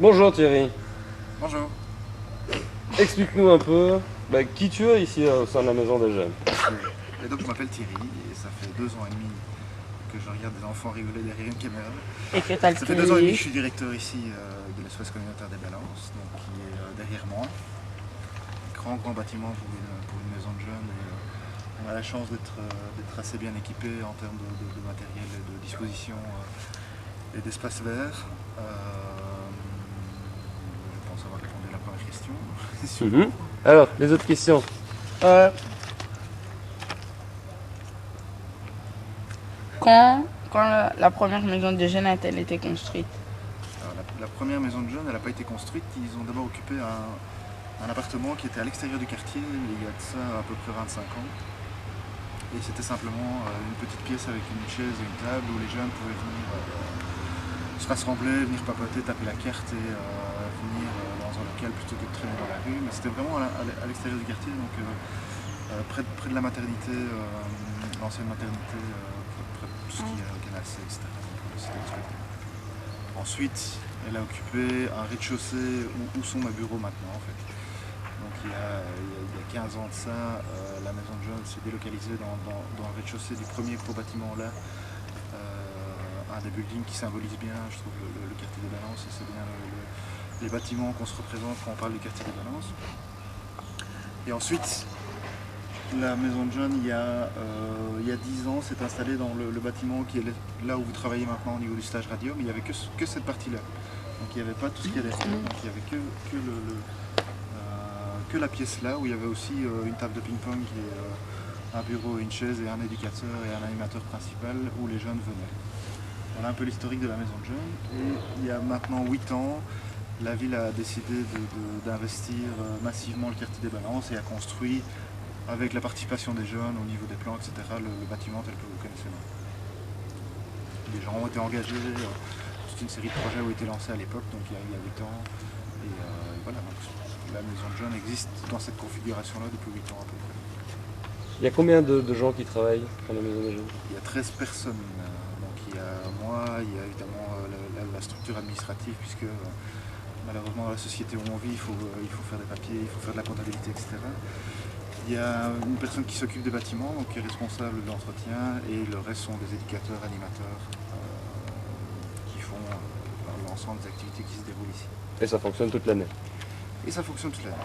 Bonjour Thierry, Bonjour. explique-nous un peu qui tu es ici au sein de la Maison des Jeunes. Et donc je m'appelle Thierry et ça fait 2 ans et demi que je regarde des enfants rigoler derrière une caméra. Et que t'as le Ça fait 2 ans et demi que je crédit. suis directeur ici de l'espace communautaire des Balances, donc qui est derrière moi. Grand bâtiment pour une maison de jeunes et on a la chance d'être assez bien équipé en termes de matériel et de disposition et d'espace vert. Je pense avoir répondu à la première question. Alors, les autres questions. Euh, quand la première maison de jeunes a-t-elle été construite? Alors, la première maison de jeunes, elle n'a pas été construite. Ils ont d'abord occupé un appartement qui était à l'extérieur du quartier, il y a de ça à peu près 25 ans. Et c'était simplement une petite pièce avec une chaise et une table où les jeunes pouvaient venir se rassembler, venir papoter, taper la carte et venir dans un local plutôt que de traîner dans la rue. Mais c'était vraiment à l'extérieur du quartier, donc près de la maternité, l'ancienne maternité, près de tout ce qui est Canal C, etc. Donc, c'était de ce côté. Ensuite, elle a occupé un rez-de-chaussée où sont mes bureaux maintenant en fait. Donc il y a 15 ans de ça, la maison de jeunes s'est délocalisée dans le rez-de-chaussée du premier gros bâtiment là. Un des buildings qui symbolise bien, je trouve, le quartier des Balances, et c'est bien les bâtiments qu'on se représente quand on parle du quartier des Balances. Et ensuite, la maison de jeunes, il y a 10 ans, s'est installée dans le bâtiment qui est là où vous travaillez maintenant au niveau du stage radio, mais il n'y avait que cette partie-là. Donc il n'y avait pas tout ce qu'il y a derrière, donc il n'y avait que la pièce là, où il y avait aussi une table de ping-pong, un bureau, une chaise et un éducateur et un animateur principal où les jeunes venaient. Voilà un peu l'historique de la maison de jeunes. Et il y a maintenant 8 ans, la ville a décidé d'investir massivement le quartier des Balances et a construit, avec la participation des jeunes au niveau des plans, etc., le bâtiment tel que vous connaissez maintenant. Les gens ont été engagés, toute une série de projets ont été lancés à l'époque, donc il y a 8 ans. Et voilà, donc la maison de jeunes existe dans cette configuration-là depuis 8 ans à peu près. Il y a combien de gens qui travaillent à la Maison des Jeunes? Il y a 13 personnes. Donc il y a moi, il y a évidemment la structure administrative, puisque malheureusement dans la société où on vit, il faut faire des papiers, il faut faire de la comptabilité, etc. Il y a une personne qui s'occupe des bâtiments, donc qui est responsable de l'entretien, et le reste sont des éducateurs, animateurs, qui font l'ensemble des activités qui se déroulent ici. Et ça fonctionne toute l'année. Et ça fonctionne toute l'année.